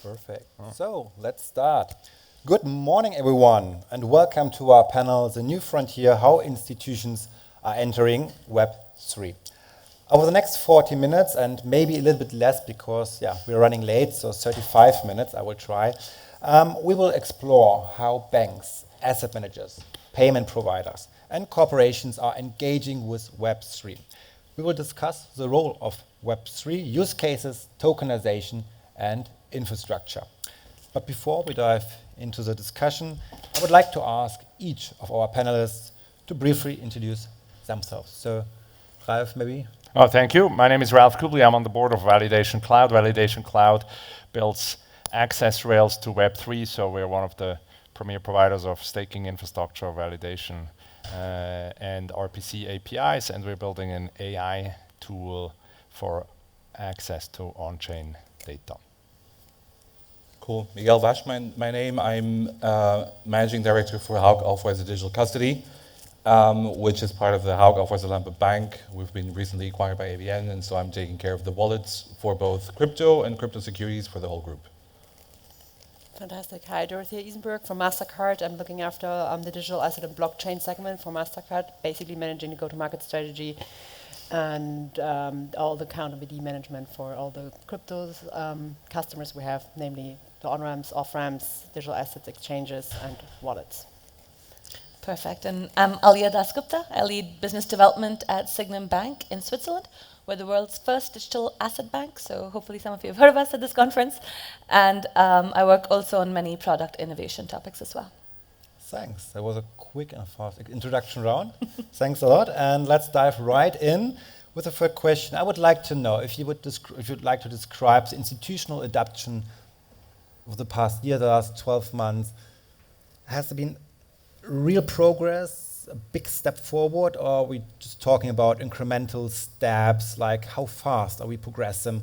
Perfect. So let's start. Good morning, everyone, and welcome to our panel, The New Frontier, How Institutions are Entering Web3. Over the next 40 minutes, and maybe a little bit less because, we're running late, so 35 minutes, I will try, we will explore how banks, asset managers, payment providers, and corporations are engaging with Web3. We will discuss the role of Web3, use cases, tokenization, and infrastructure. But before we dive into the discussion, I would like to ask each of our panelists to briefly introduce themselves. So, Ralf, maybe? Oh, thank you. My name is Ralf Kubli. I'm on the board of Validation Cloud. Validation Cloud builds access rails to Web3, so we're one of the premier providers of staking infrastructure, validation, and RPC APIs, and we're building an AI tool for access to on-chain data. Cool. Miguel Vaz, my name. I'm Managing Director for Hauck Aufhäuser Digital Custody, which is part of the Hauck Aufhäuser Lampe bank. We've been recently acquired by ABN, and so I'm taking care of the wallets for both crypto and crypto securities for the whole group. Fantastic. Hi, Dorothea Ysenburg from Mastercard. I'm looking after the digital asset and blockchain segment for Mastercard, basically managing the go-to-market strategy and all the accountability management for all the cryptos customers we have, namely the on-ramps, off-ramps, digital assets exchanges, and wallets. Perfect. And I'm Aliya Das Gupta. I lead business development at Sygnum Bank in Switzerland. We're the world's first digital asset bank, so hopefully some of you have heard of us at this conference. And I work also on many product innovation topics as well. Thanks. That was a quick and fast introduction round. Thanks a lot. And let's dive right in with the first question. I would like to know if you'd like to describe the institutional adoption of the past year, the last 12 months. Has there been real progress, a big step forward, or are we just talking about incremental steps? Like how fast are we progressing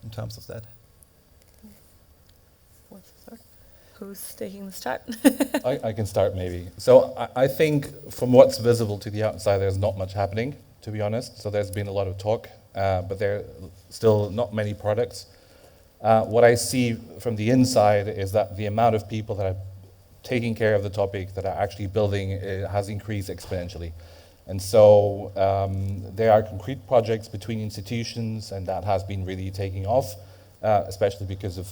in terms of that? Who's taking the start? I can start maybe. So I think from what's visible to the outside, there's not much happening, to be honest. So there's been a lot of talk, but there are still not many products. What I see from the inside is that the amount of people that are taking care of the topic, that are actually building, has increased exponentially. And so there are concrete projects between institutions, and that has been really taking off, especially because of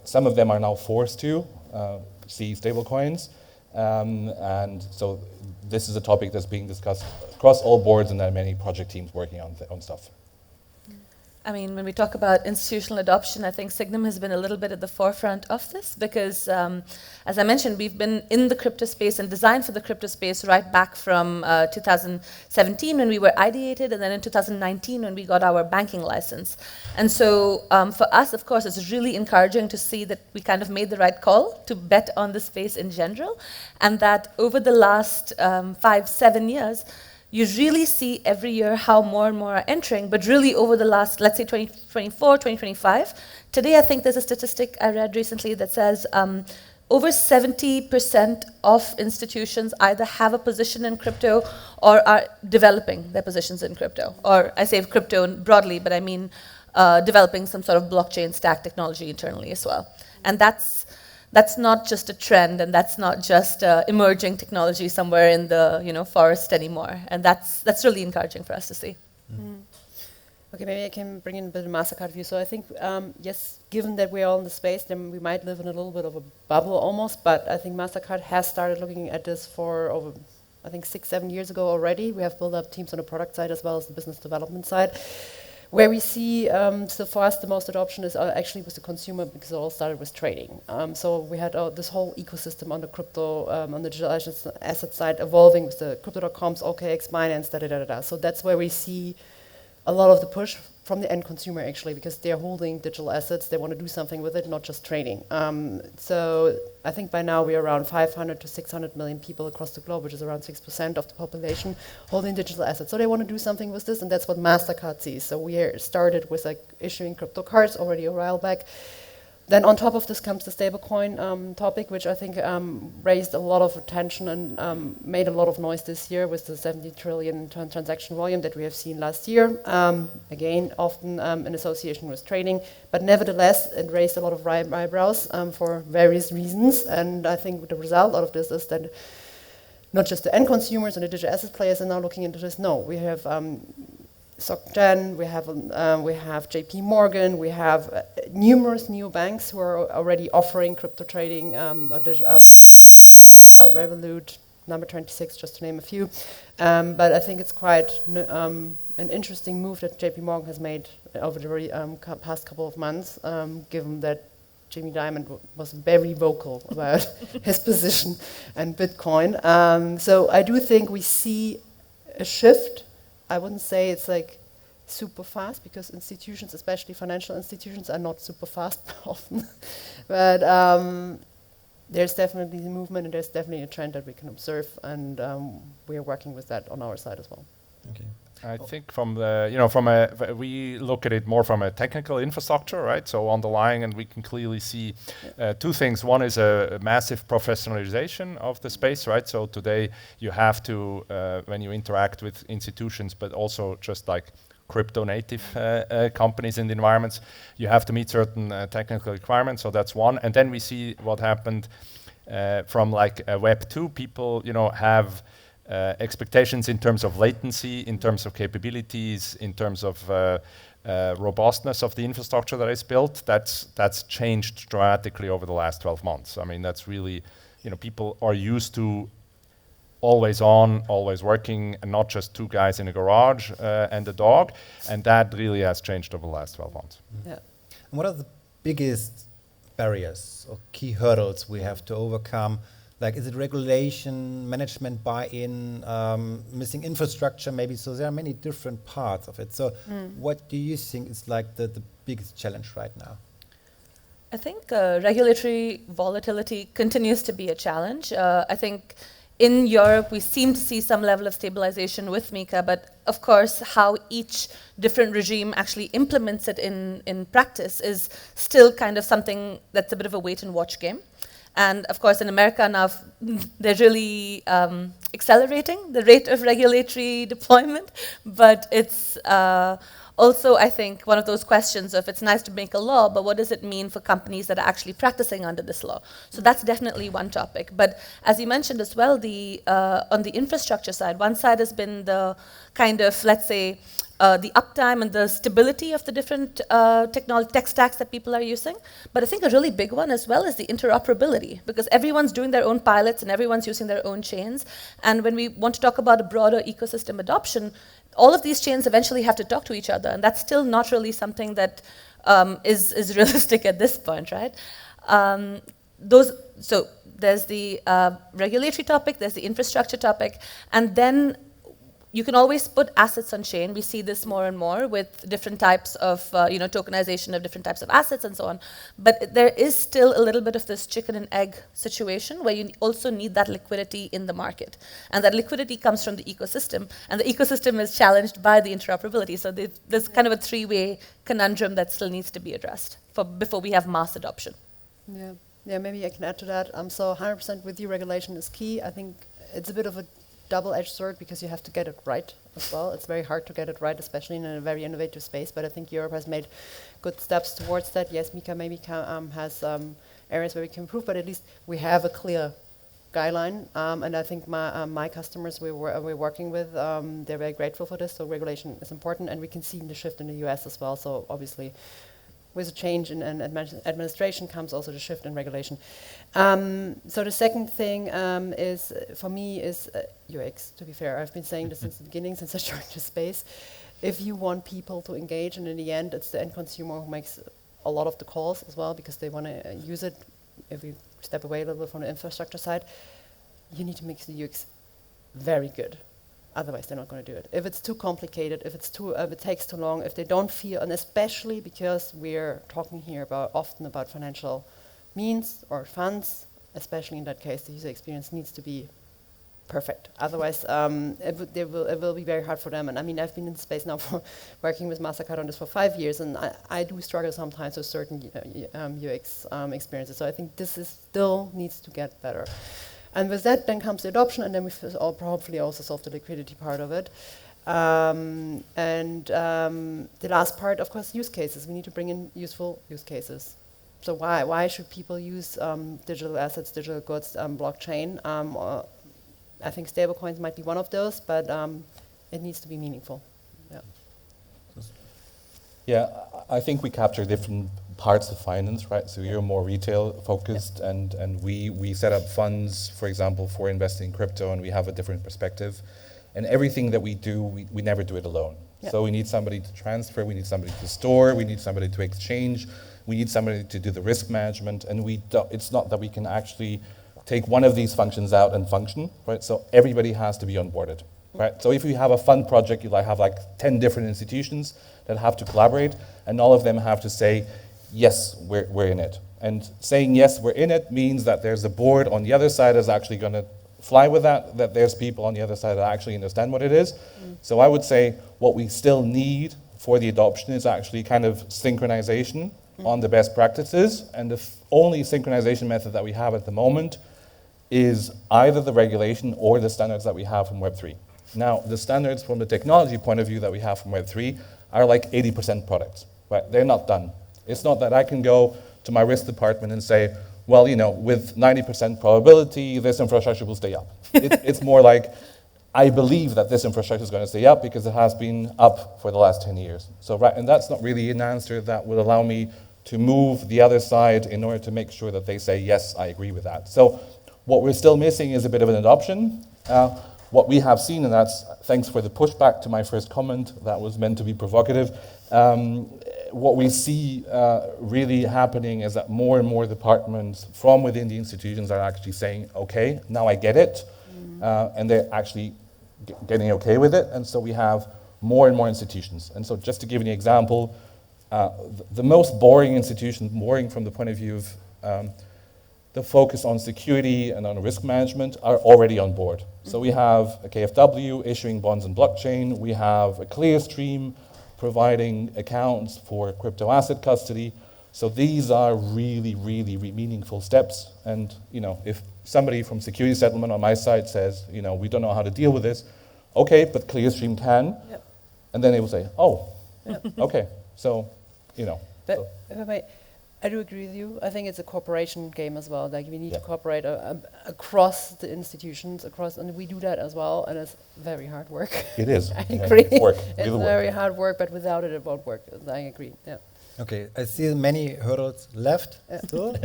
some of them are now forced to see stablecoins. And so this is a topic that's being discussed across all boards, and there are many project teams working on stuff. I mean, when we talk about institutional adoption, I think Sygnum has been a little bit at the forefront of this because, as I mentioned, we've been in the crypto space and designed for the crypto space right back from 2017 when we were ideated, and then in 2019 when we got our banking license. And so for us, of course, it's really encouraging to see that we kind of made the right call to bet on the space in general, and that over the last 5-7 years, you really see every year how more and more are entering, but really over the last, let's say 2024, 2025, today I think there's a statistic I read recently that says over 70% of institutions either have a position in crypto or are developing their positions in crypto. Or I say crypto broadly, but I mean developing some sort of blockchain stack technology internally as well. And that's not just a trend, and that's not just emerging technology somewhere in the forest anymore. And that's really encouraging for us to see. Mm. Okay, maybe I can bring in a bit of Mastercard view. So I think, yes, given that we're all in the space, then we might live in a little bit of a bubble almost, but I think Mastercard has started looking at this for over, I think 6-7 years ago already. We have built up teams on the product side as well as the business development side. Where we see, so for us, the most adoption is actually with the consumer because it all started with trading. So we had this whole ecosystem on the crypto, on the digital asset side evolving with the crypto.coms, OKX, Binance, da-da-da-da-da. So that's where we see a lot of the push from the end consumer actually, because they're holding digital assets, they want to do something with it, not just trading. So I think by now we're around 500 to 600 million people across the globe, which is around 6% of the population holding digital assets. So they want to do something with this, and that's what Mastercard sees. So we started with issuing crypto cards already a while back. Then on top of this comes the stablecoin topic, which I think raised a lot of attention and made a lot of noise this year with the 70 trillion transaction volume that we have seen last year. Again, often in association with trading, but nevertheless, it raised a lot of eyebrows for various reasons. And I think the result out of this is that not just the end consumers and the digital asset players are now looking into this. No, we have SocGen, we have JP Morgan, we have numerous new banks who are already offering crypto trading, Revolut, Number 26, just to name a few. But I think it's quite an interesting move that JP Morgan has made over the past couple of months, given that Jamie Dimon was very vocal about his position and Bitcoin. So I do think we see a shift. I wouldn't say it's like super fast because institutions, especially financial institutions, are not super fast often. But there's definitely a movement and there's definitely a trend that we can observe, and we are working with that on our side as well. Okay. I think from the, we look at it more from a technical infrastructure, right? So underlying, and we can clearly see two things. One is a massive professionalization of the space, right? So today you have to, when you interact with institutions, but also just like crypto native companies in the environments, you have to meet certain technical requirements. So that's one. And then we see what happened from like Web2. People, have expectations in terms of latency, in terms of capabilities, in terms of robustness of the infrastructure that is built. That's changed dramatically over the last 12 months. I mean, that's really, people are used to always on, always working, and not just two guys in a garage and a dog. And that really has changed over the last 12 months. Yeah. And what are the biggest barriers or key hurdles we have to overcome? Like, is it regulation, management buy-in, missing infrastructure maybe? So there are many different parts of it. So what do you think is like the biggest challenge right now? I think regulatory volatility continues to be a challenge. I think in Europe, we seem to see some level of stabilization with MiCA, but of course, how each different regime actually implements it in practice is still kind of something that's a bit of a wait and watch game. And of course, in America now, they're really accelerating the rate of regulatory deployment, but it's also, I think, one of those questions of it's nice to make a law, but what does it mean for companies that are actually practicing under this law? So that's definitely one topic. But as you mentioned as well, on the infrastructure side, one side has been the kind of, let's say, the uptime and the stability of the different tech stacks that people are using. But I think a really big one as well is the interoperability, because everyone's doing their own pilots and everyone's using their own chains. And when we want to talk about a broader ecosystem adoption, all of these chains eventually have to talk to each other, and that's still not really something that is realistic at this point, right? So there's the regulatory topic, there's the infrastructure topic, and then you can always put assets on chain. We see this more and more with different types of tokenization of different types of assets and so on. But there is still a little bit of this chicken and egg situation where you also need that liquidity in the market. And that liquidity comes from the ecosystem. And the ecosystem is challenged by the interoperability. So there's kind of a three-way conundrum that still needs to be addressed before we have mass adoption. Yeah, maybe I can add to that. So 100% with you, regulation is key. I think it's a bit of a double-edged sword because you have to get it right as well. It's very hard to get it right, especially in a very innovative space, but I think Europe has made good steps towards that. Yes, MiCA maybe has areas where we can improve, but at least we have a clear guideline, and I think my customers we're working with, they're very grateful for this, so regulation is important, and we can see the shift in the US as well, so obviously with a change in administration comes also the shift in regulation. So the second thing is, for me, is UX, to be fair. I've been saying this since the beginning, since I joined the space. If you want people to engage, and in the end, it's the end consumer who makes a lot of the calls as well, because they want to use it. If we step away a little bit from the infrastructure side, you need to make the UX very good. Otherwise, they're not going to do it. If it's too complicated, if it takes too long, if they don't feel, and especially because we're talking here often about financial means or funds, especially in that case, the user experience needs to be perfect. Otherwise, it will be very hard for them. And I mean, I've been in the space now for working with Mastercard on this for 5 years, and I do struggle sometimes with certain UX experiences. So I think this is still needs to get better. And with that, then comes the adoption, and then we've probably also solved the liquidity part of it. The last part, of course, use cases. We need to bring in useful use cases. So why should people use digital assets, digital goods, blockchain? I think stablecoins might be one of those, but it needs to be meaningful. Yeah. Yeah, I think we capture different parts of finance, right? So you're more retail focused, and we set up funds, for example, for investing in crypto, and we have a different perspective. And everything that we do, we never do it alone. Yep. So we need somebody to transfer, we need somebody to store, we need somebody to exchange, we need somebody to do the risk management, and it's not that we can actually take one of these functions out and function, right? So everybody has to be onboarded, right? So if you have a fund project, you have like 10 different institutions that have to collaborate, and all of them have to say, yes, we're in it. And saying yes, we're in it means that there's a board on the other side that's actually going to fly with that there's people on the other side that actually understand what it is. So I would say what we still need for the adoption is actually kind of synchronization on the best practices, and the only synchronization method that we have at the moment is either the regulation or the standards that we have from Web3. Now, the standards from the technology point of view that we have from Web3 are like 80% products, right? They're not done. It's not that I can go to my risk department and say, well, with 90% probability, this infrastructure will stay up. It's more like, I believe that this infrastructure is going to stay up because it has been up for the last 10 years. So, right, and that's not really an answer that would allow me to move the other side in order to make sure that they say, yes, I agree with that. So what we're still missing is a bit of an adoption. What we have seen, and that's thanks for the pushback to my first comment, that was meant to be provocative. What we see really happening is that more and more departments from within the institutions are actually saying, okay, now I get it, and they're actually getting okay with it, and so we have more and more institutions. And so just to give you an example, the most boring institutions, boring from the point of view of the focus on security and on risk management, are already on board. So we have a KfW issuing bonds in blockchain, we have a Clearstream providing accounts for crypto asset custody. So these are really, really, really meaningful steps. And if somebody from security settlement on my side says, we don't know how to deal with this, okay, but Clearstream can. Yep. And then they will say, oh, Yep. okay, so, But so. if I may, I do agree with you. I think it's a cooperation game as well. Like we need to cooperate across the institutions, and we do that as well. And it's very hard work. It is. I agree. It's very hard work, but without it, it won't work. I agree. Yeah. Okay, I see many hurdles left Yeah. still.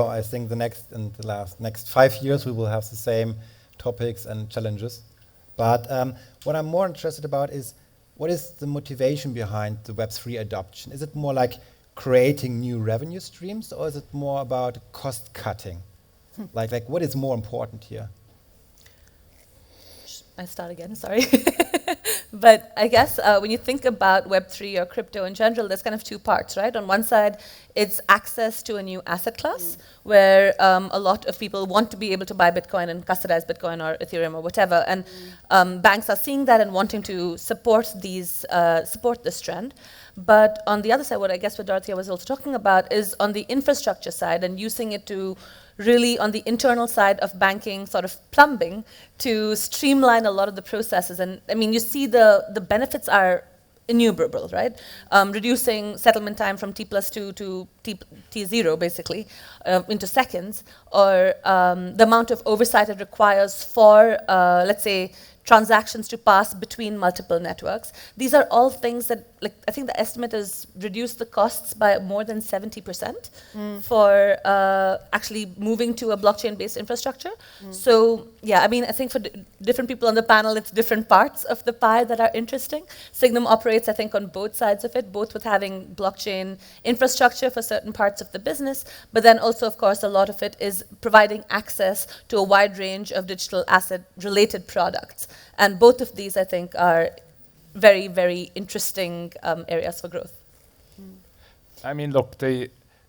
I think the next 5 years we will have the same topics and challenges. But what I'm more interested about is, what is the motivation behind the Web3 adoption? Is it more like creating new revenue streams, or is it more about cost cutting? Like what is more important here? I start again, sorry. But I guess when you think about Web3 or crypto in general, there's kind of two parts, right? On one side, it's access to a new asset class, where a lot of people want to be able to buy Bitcoin and custodize Bitcoin or Ethereum or whatever. And banks are seeing that and wanting to support this trend. But on the other side, what Dorothea was also talking about is on the infrastructure side and using it to really on the internal side of banking, sort of plumbing, to streamline a lot of the processes. And I mean, you see the benefits are innumerable, right? Reducing settlement time from T+2 to T0, basically, into seconds, or the amount of oversight it requires for, let's say, transactions to pass between multiple networks. These are all things that, I think the estimate is reduce the costs by more than 70% for actually moving to a blockchain-based infrastructure. So, yeah, I mean, I think for different people on the panel, it's different parts of the pie that are interesting. Sygnum operates, I think, on both sides of it, both with having blockchain infrastructure for certain parts of the business, but then also, of course, a lot of it is providing access to a wide range of digital asset-related products. And both of these, I think, are very, very interesting areas for growth. I mean, look,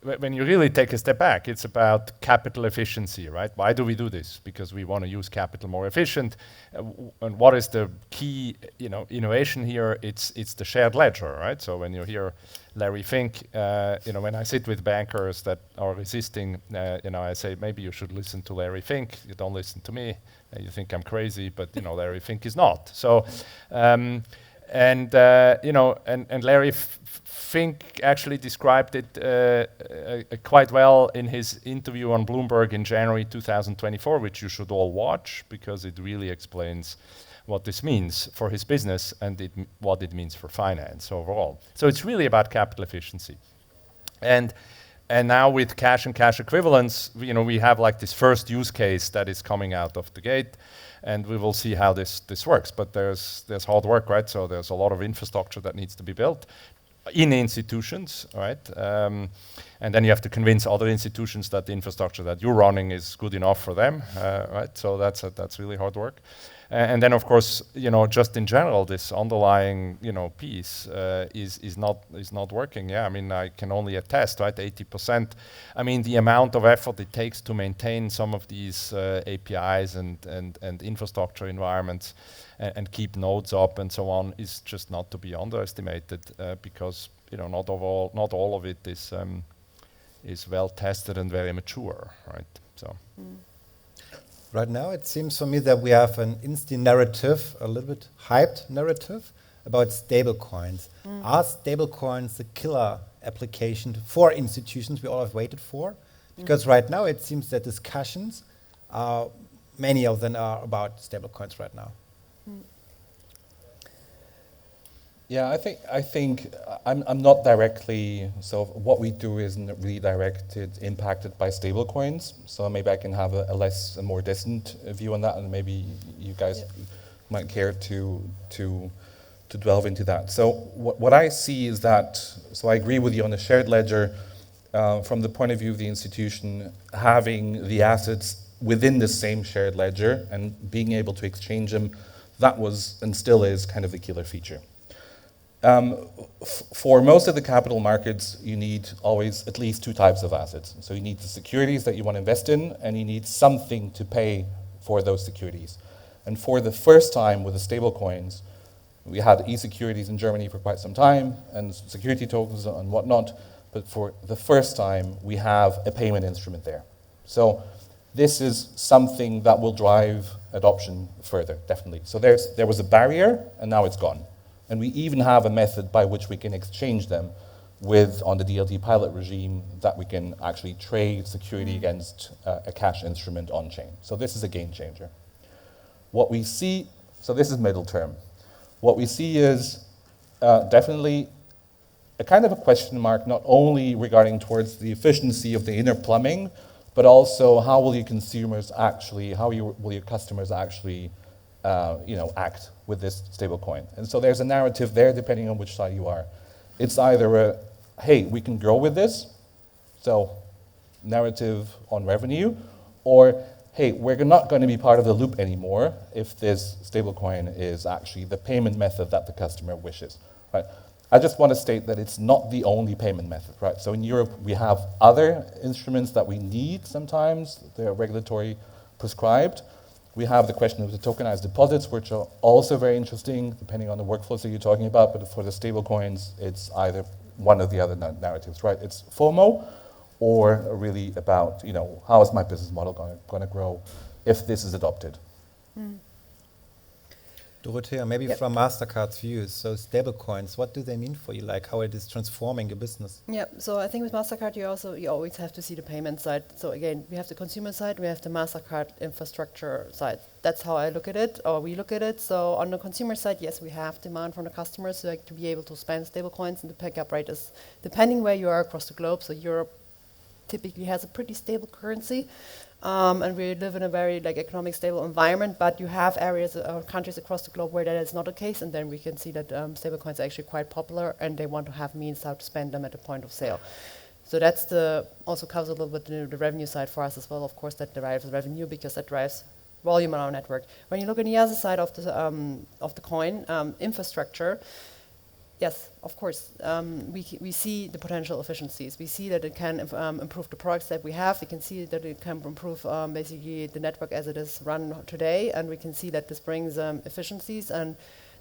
when you really take a step back, it's about capital efficiency, right? Why do we do this? Because we want to use capital more efficient. And what is the key, innovation here? It's the shared ledger, right? So when you hear Larry Fink, when I sit with bankers that are resisting, I say maybe you should listen to Larry Fink. You don't listen to me. You think I'm crazy, but Larry Fink is not. So, and Larry Fink actually described it quite well in his interview on Bloomberg in January 2024, which you should all watch because it really explains what this means for his business and what it means for finance overall. So it's really about capital efficiency. And now with cash and cash equivalents, we have like this first use case that is coming out of the gate, and we will see how this works. But there's hard work, right? So there's a lot of infrastructure that needs to be built in institutions, right? And then you have to convince other institutions that the infrastructure that you're running is good enough for them, right? So that's really hard work. And then, of course, just in general, this underlying, piece is not working. Yeah, I mean, I can only attest, right? 80%. I mean, the amount of effort it takes to maintain some of these APIs and infrastructure environments and keep nodes up and so on is just not to be underestimated because not all of it is well tested and very mature, right? So. Right now, it seems for me that we have an instant narrative, a little bit hyped narrative about stablecoins. Are stablecoins the killer application for institutions we all have waited for? Because right now, it seems that discussions, many of them are about stablecoins right now. Yeah, I think I'm not directly, so what we do isn't really impacted by stablecoins. So maybe I can have a more distant view on that, and maybe you guys might care to delve into that. So what I see is that, so I agree with you on the shared ledger, from the point of view of the institution, having the assets within the same shared ledger and being able to exchange them, that was and still is kind of the killer feature. For most of the capital markets, you need always at least two types of assets. So you need the securities that you want to invest in, and you need something to pay for those securities. And for the first time with the stable coins, we had e-securities in Germany for quite some time, and security tokens and whatnot, but for the first time, we have a payment instrument there. So this is something that will drive adoption further, definitely. So there was a barrier, and now it's gone. And we even have a method by which we can exchange them on the DLT pilot regime that we can actually trade security against a cash instrument on-chain. So this is a game changer. What we see, so this is middle term. What we see is definitely a kind of a question mark, not only regarding towards the efficiency of the inner plumbing, but also how will your customers actually act with this stablecoin. And so there's a narrative there depending on which side you are. It's either hey, we can grow with this, so narrative on revenue, or hey, we're not going to be part of the loop anymore if this stablecoin is actually the payment method that the customer wishes. Right? I just want to state that it's not the only payment method, right? So in Europe, we have other instruments that we need sometimes, they're regulatory prescribed. We have the question of the tokenized deposits, which are also very interesting, depending on the workflows that you're talking about. But for the stable coins, it's either one of the other narratives, right? It's FOMO, or really about, how is my business model going to grow if this is adopted? Dorothea, maybe from Mastercard's view, so stablecoins, what do they mean for you? Like how it is transforming your business? Yeah, so I think with Mastercard, you always have to see the payment side. So again, we have the consumer side, we have the Mastercard infrastructure side. That's how I look at it, or we look at it. So on the consumer side, yes, we have demand from the customers to be able to spend stablecoins, and the pickup rate is depending where you are across the globe. So Europe typically has a pretty stable currency. And we live in a very economic stable environment, but you have areas or countries across the globe where that is not the case, and then we can see that stablecoins are actually quite popular, and they want to have means how to spend them at the point of sale. So that's also covers a little bit the revenue side for us as well. Of course, that derives revenue because that drives volume on our network. When you look on the other side of the coin, infrastructure, Yes, of course. We see the potential efficiencies. We see that it can improve the products that we have. We can see that it can improve basically the network as it is run today, and we can see that this brings efficiencies, and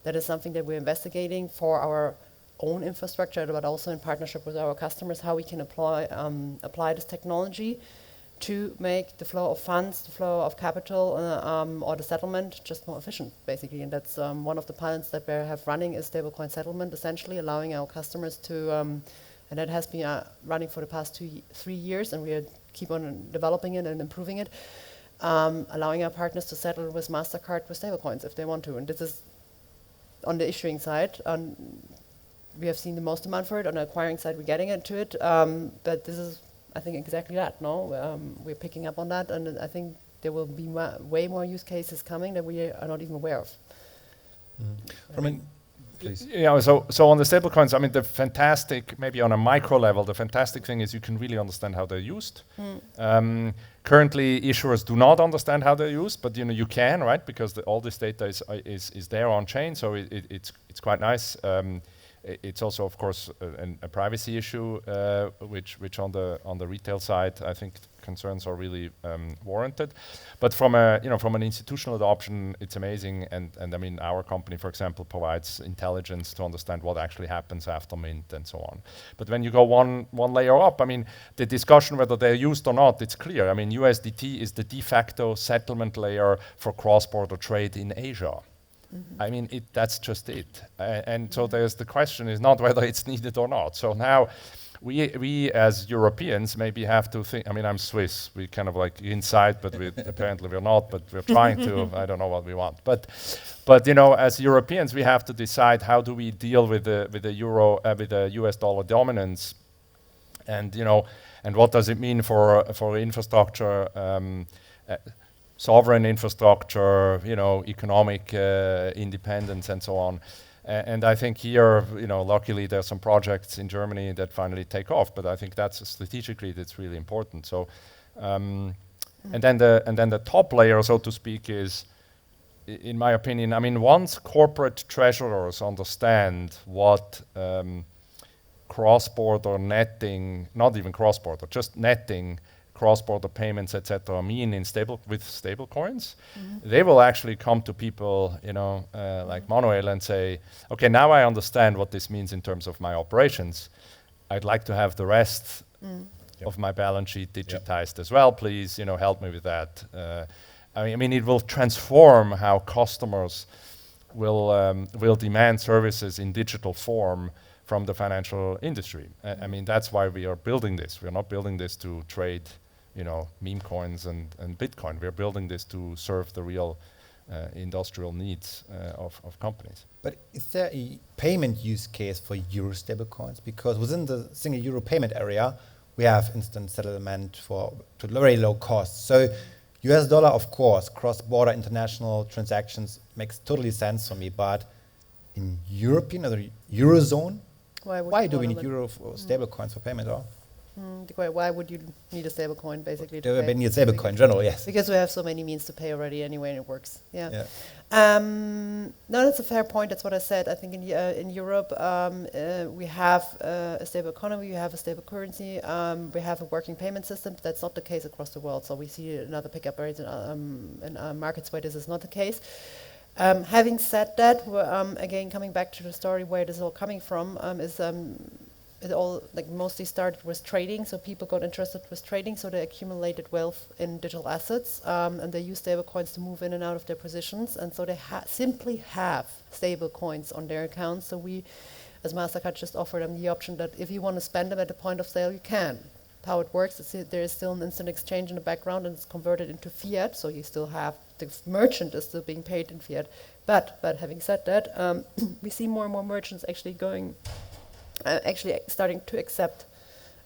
that is something that we're investigating for our own infrastructure, but also in partnership with our customers, how we can apply this technology to make the flow of funds, the flow of capital, or the settlement just more efficient, basically. And that's one of the pilots that we have running is stablecoin settlement, essentially allowing our customers to, and that has been running for the past 3 years, and we keep on developing it and improving it, allowing our partners to settle with Mastercard with stablecoins if they want to. And this is on the issuing side. We have seen the most demand for it. On the acquiring side, we're getting into it, but this is, I think, exactly that. We're picking up on that, and I think there will be way more use cases coming that we are not even aware of. Please. Yeah, so on the stablecoins, I mean, the fantastic, maybe on a micro level, the fantastic thing is you can really understand how they're used. Currently, issuers do not understand how they're used, but you can, right? Because all this data is there on chain, so it's quite nice. It's also, of course, a privacy issue, which on the retail side, I think concerns are really warranted. But from an institutional adoption, it's amazing. And I mean, our company, for example, provides intelligence to understand what actually happens after mint and so on. But when you go one layer up, I mean, the discussion whether they're used or not, it's clear. I mean, USDT is the de facto settlement layer for cross-border trade in Asia. I mean, that's just it. And so the question is not whether it's needed or not. So now we as Europeans maybe have to think, I mean, I'm Swiss, we kind of like inside, but apparently we're not, but we're trying to, I don't know what we want. But as Europeans, we have to decide how do we deal with the euro, with the US dollar dominance, and what does it mean for infrastructure, sovereign infrastructure, economic independence and so on. And I think here, luckily there's some projects in Germany that finally take off, but I think that's strategically that's really important. So, and then the top layer, so to speak, is, in my opinion, I mean, once corporate treasurers understand what cross-border netting, not even cross-border, just netting, cross-border payments, etc., mean with stable coins, they will actually come to people, like Manuel, and say, okay, now I understand what this means in terms of my operations. I'd like to have the rest of my balance sheet digitized as well, please, help me with that. I mean, it will transform how customers will demand services in digital form from the financial industry. I mean, that's why we are building this. We're not building this to trade meme coins and Bitcoin. We're building this to serve the real industrial needs of companies. But is there a payment use case for euro stablecoins? Because within the single euro payment area, we have instant settlement to very low cost. So US dollar, of course, cross-border international transactions makes totally sense for me. But in European or the Eurozone, why do we need euro stablecoins for payment? Why would you need a stablecoin, basically? We need a stablecoin in general, yes. Because we have so many means to pay already anyway, and it works. Yeah. No, that's a fair point. That's what I said. I think in Europe, we have a stable economy, we have a stable currency, we have a working payment system. But that's not the case across the world. So we see another pickup rates in markets where this is not the case. Having said that, again, coming back to the story where this is all coming from, is it all mostly started with trading. So people got interested with trading, so they accumulated wealth in digital assets, and they use stable coins to move in and out of their positions. And so they simply have stable coins on their accounts. So we, as Mastercard, just offer them the option that if you want to spend them at the point of sale, you can. How it works is there is still an instant exchange in the background, and it's converted into fiat. So you still have the merchant is still being paid in fiat. But having said that, we see more and more merchants actually starting to accept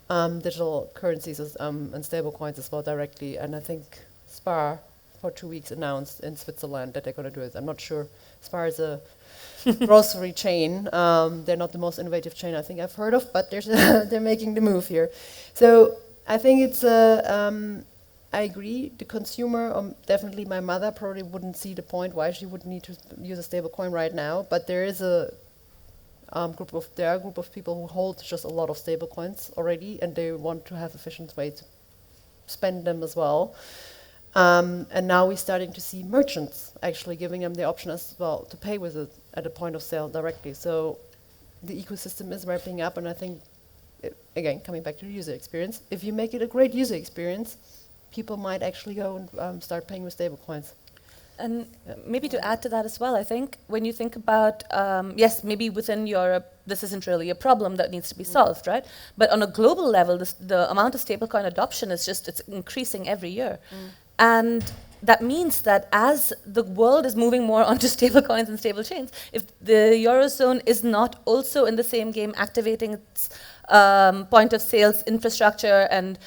digital currencies and stable coins as well directly. And I think Spar for 2 weeks announced in Switzerland that they're going to do it. I'm not sure. Spar is a grocery chain. They're not the most innovative chain I think I've heard of, but they're making the move here. So I think it's I agree. The consumer, definitely my mother probably wouldn't see the point why she would need to use a stable coin right now. But there is there are a group of people who hold just a lot of stable coins already, and they want to have efficient way to spend them as well. And now we're starting to see merchants actually giving them the option as well to pay with it at a point of sale directly. So the ecosystem is ramping up, and I think, again, coming back to the user experience, if you make it a great user experience, people might actually go and start paying with stable coins. And maybe to add to that as well, I think when you think about, yes, maybe within Europe, this isn't really a problem that needs to be solved, right? But on a global level, the amount of stablecoin adoption is just, it's increasing every year. And that means that as the world is moving more onto stablecoins and stable chains, if the Eurozone is not also in the same game activating its point of sales infrastructure and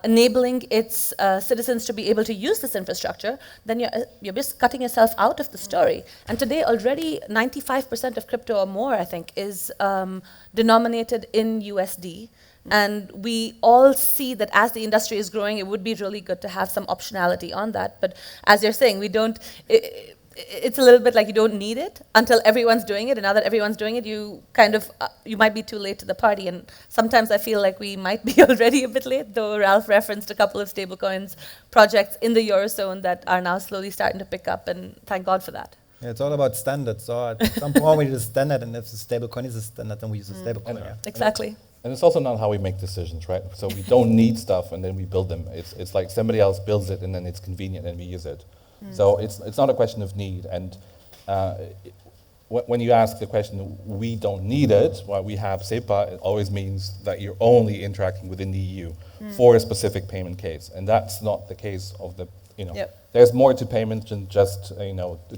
enabling its citizens to be able to use this infrastructure, then you're just cutting yourself out of the story. And today already 95% of crypto or more, I think, is denominated in USD. And we all see that as the industry is growing, it would be really good to have some optionality on that. But as you're saying, we don't, it's a little bit like you don't need it until everyone's doing it. And now that everyone's doing it, you kind of, you might be too late to the party. And sometimes I feel like we might be already a bit late, though Ralf referenced a couple of stablecoins projects in the Eurozone that are now slowly starting to pick up, and thank God for that. Yeah, it's all about standards. So at some point we need a standard, and if the stablecoin is a standard, then we use a stablecoin. Yeah. Exactly. And it's also not how we make decisions, right? So we don't need stuff and then we build them. It's like somebody else builds it and then it's convenient and we use it. So it's not a question of need. And when you ask the question, we don't need it, well, we have SEPA, it always means that you're only interacting within the EU for a specific payment case. And that's not the case of the, there's more to payment than just,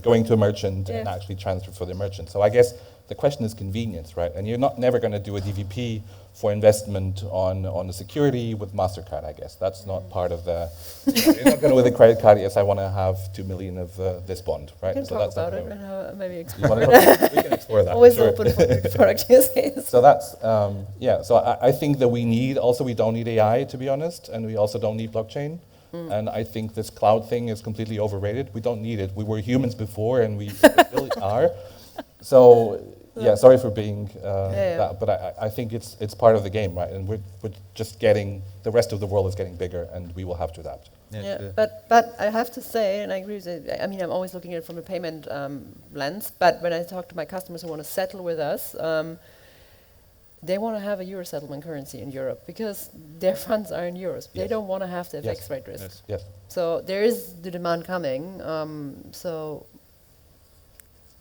going to a merchant and actually transfer for the merchant. So I guess the question is convenience, right? And you're never going to do a DVP for investment on the security with Mastercard, I guess. That's not part of the, you're not going to with a credit card, yes, I want to have 2 million of this bond, right? We can so talk that's about it and maybe we explore it. can explore that. Always sure. open for new product use cases. So that's, so I think that we don't need AI, to be honest, and we also don't need blockchain. And I think this cloud thing is completely overrated. We don't need it. We were humans before and we still are. So, sorry for being that, but I think it's part of the game, right? And we're just the rest of the world is getting bigger and we will have to adapt. Yeah, but I have to say, and I agree with it, I mean, I'm always looking at it from a payment lens, but when I talk to my customers who want to settle with us, they want to have a euro settlement currency in Europe because their funds are in euros. They don't want to have the FX rate risk. Yes. So there is the demand coming, so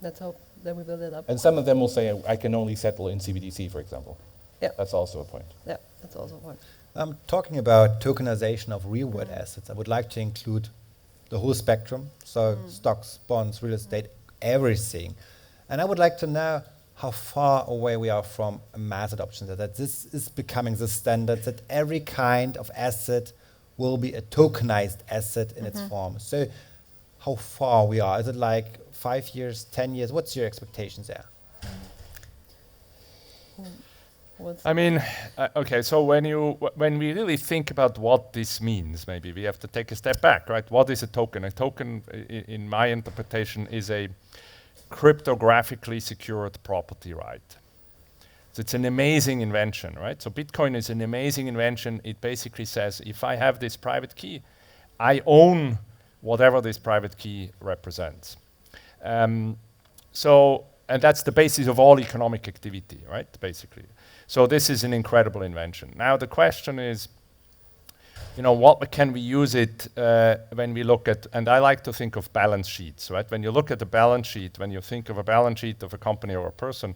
let's hope that we build it up. And some of them will say, I can only settle in CBDC, for example. Yeah. That's also a point. Yeah, that's also a point. I'm talking about tokenization of real-world assets. I would like to include the whole spectrum, so stocks, bonds, real estate, everything. And I would like to know how far away we are from a mass adoption, that this is becoming the standard, that every kind of asset will be a tokenized asset in its form. So how far we are? Is it like 5 years, 10 years? What's your expectations there? I mean, okay, so when we really think about what this means, maybe we have to take a step back, right? What is a token? A token, in my interpretation, is a cryptographically secured property right. So it's an amazing invention, right? So Bitcoin is an amazing invention. It basically says, if I have this private key, I own whatever this private key represents. And that's the basis of all economic activity, right, basically. So this is an incredible invention. Now the question is, what can we use it when we look at, and I like to think of balance sheets, right? When you look at the balance sheet, when you think of a balance sheet of a company or a person,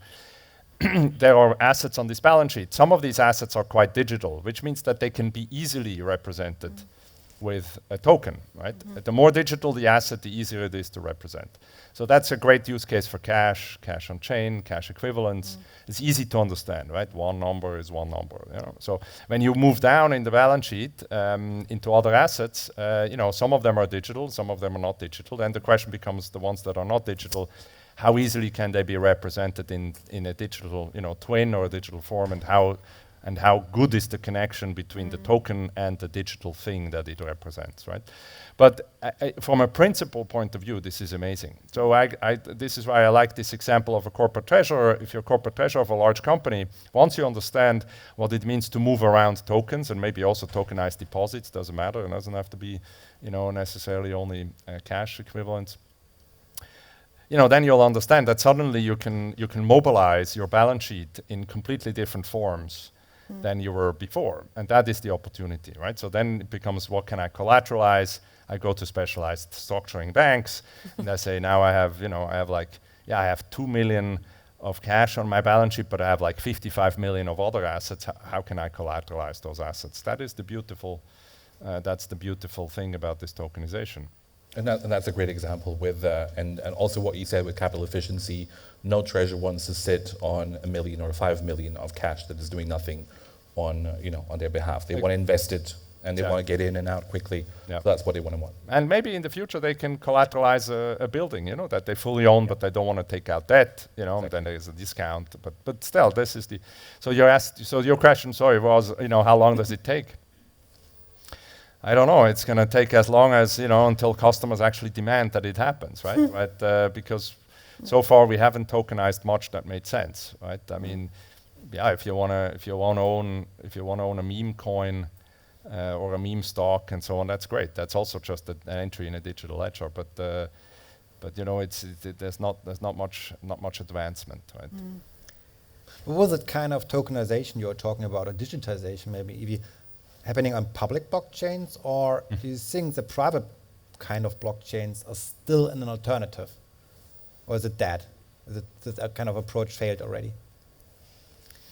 there are assets on this balance sheet. Some of these assets are quite digital, which means that they can be easily represented with a token, right? The more digital the asset, the easier it is to represent. So that's a great use case for cash on chain, cash equivalents. It's easy to understand, right? One number is one number. So when you move down in the balance sheet into other assets, some of them are digital, some of them are not digital. Then the question becomes the ones that are not digital, how easily can they be represented in a digital twin or a digital form, and and how good is the connection between the token and the digital thing that it represents, right? But from a principal point of view, this is amazing. So this is why I like this example of a corporate treasurer. If you're a corporate treasurer of a large company, once you understand what it means to move around tokens and maybe also tokenized deposits, doesn't matter, it doesn't have to be, necessarily only cash equivalents. Then you'll understand that suddenly you can mobilize your balance sheet in completely different forms than you were before, and that is the opportunity, right? So then it becomes, what can I collateralize? I go to specialized structuring banks, and I say, now I have, I have 2 million of cash on my balance sheet, but I have like 55 million of other assets. How can I collateralize those assets? That is the beautiful, that's the beautiful thing about this tokenization. And that's a great example with, and also what you said with capital efficiency. No treasurer wants to sit on 1 million or 5 million of cash that is doing nothing on, on their behalf. They want to invest it, and they want to get in and out quickly. So that's what they want. And maybe in the future they can collateralize a building, that they fully own, but they don't want to take out debt, exactly. Then there's a discount. But still, this is the. So your question, was, how long does it take? I don't know. It's going to take as long as, until customers actually demand that it happens, right? Right? Because so far we haven't tokenized much that made sense, right? I mean, if you want to own a meme coin or a meme stock and so on, that's great. That's also just an entry in a digital ledger, but there's not much advancement, right? What was it kind of tokenization you're talking about, or digitization maybe? Happening on public blockchains, or do you think the private kind of blockchains are still an alternative, or is it dead? Is that kind of approach failed already?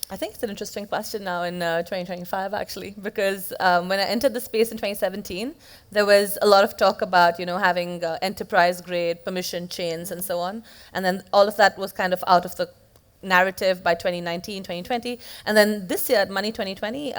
I think it's an interesting question now in 2025, actually, because when I entered the space in 2017, there was a lot of talk about having enterprise-grade permission chains and so on, and then all of that was kind of out of the narrative by 2019, 2020, and then this year at Money 2020.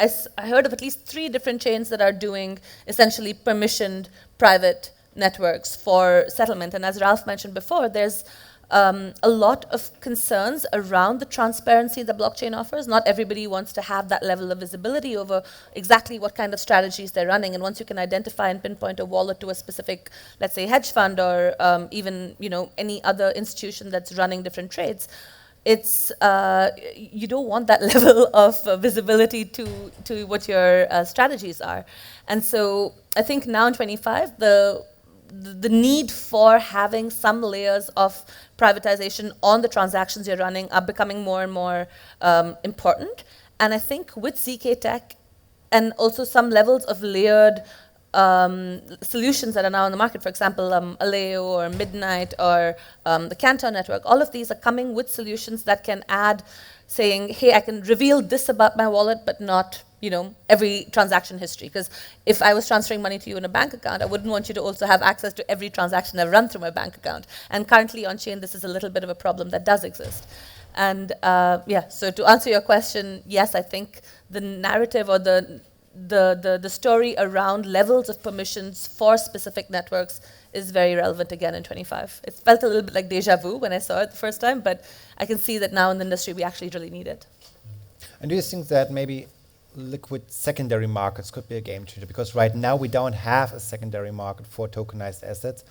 I heard of at least 3 different chains that are doing essentially permissioned private networks for settlement. And as Ralf mentioned before, there's a lot of concerns around the transparency the blockchain offers. Not everybody wants to have that level of visibility over exactly what kind of strategies they're running. And once you can identify and pinpoint a wallet to a specific, let's say, hedge fund or even any other institution that's running different trades, it's you don't want that level of visibility to what your strategies are. And so I think now in 25, the need for having some layers of privatization on the transactions you're running are becoming more and more important. And I think with ZK Tech and also some levels of layered solutions that are now on the market, for example, Aleo or Midnight or the Cantor network, all of these are coming with solutions that can add, saying, hey, I can reveal this about my wallet, but not every transaction history. Because if I was transferring money to you in a bank account, I wouldn't want you to also have access to every transaction I've run through my bank account. And currently on chain, this is a little bit of a problem that does exist. And so to answer your question, yes, I think the narrative or the story around levels of permissions for specific networks is very relevant again in 25. It felt a little bit like deja vu when I saw it the first time, but I can see that now in the industry we actually really need it. And do you think that maybe liquid secondary markets could be a game changer? Because right now we don't have a secondary market for tokenized assets.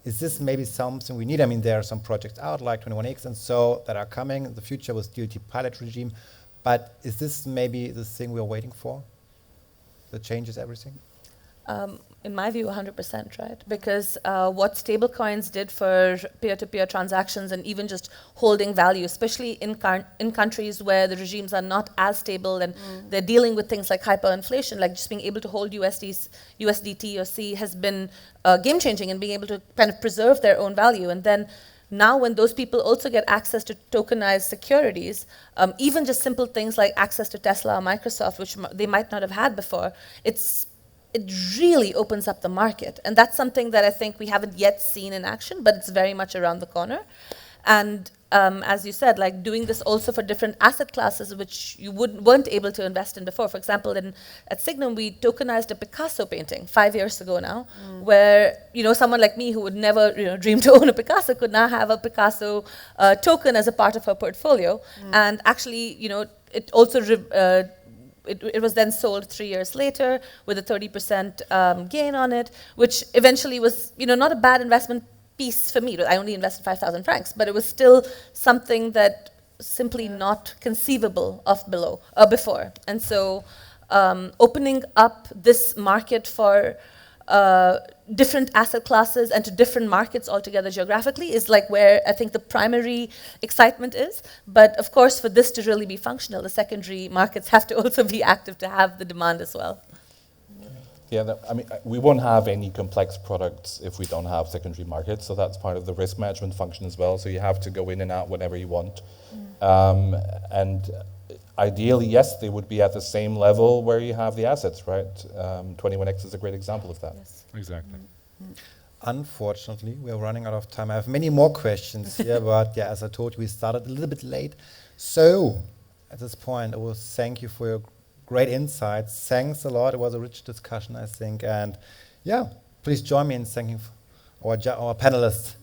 Is this maybe something we need? I mean, there are some projects out like 21X and so that are coming in the future with DLT pilot regime, but is this maybe the thing we're waiting for? That changes everything? In my view, 100%, right? Because what stablecoins did for peer-to-peer transactions and even just holding value, especially in countries where the regimes are not as stable and they're dealing with things like hyperinflation, like just being able to hold USDT or C has been game-changing and being able to kind of preserve their own value. And then now when those people also get access to tokenized securities, even just simple things like access to Tesla or Microsoft, which they might not have had before, it really opens up the market. And that's something that I think we haven't yet seen in action, but it's very much around the corner. And as you said, like doing this also for different asset classes which you weren't able to invest in before. For example, at Sygnum, we tokenized a Picasso painting 5 years ago now, where someone like me who would never dream to own a Picasso could now have a Picasso token as a part of her portfolio. And actually, it also it was then sold 3 years later with a 30% gain on it, which eventually was not a bad investment piece for me. I only invested 5,000 francs, but it was still something that simply not conceivable of before. And so opening up this market for different asset classes and to different markets altogether geographically is like where I think the primary excitement is. But of course, for this to really be functional, the secondary markets have to also be active to have the demand as well. Yeah, we won't have any complex products if we don't have secondary markets, so that's part of the risk management function as well. So you have to go in and out whenever you want. And ideally, yes, they would be at the same level where you have the assets, right? 21X is a great example of that. Yes. Exactly. Unfortunately, we are running out of time. I have many more questions here, but yeah, as I told you, we started a little bit late. So at this point, I will thank you for your great insights. Thanks a lot. It was a rich discussion, I think. And yeah, please join me in thanking our panelists.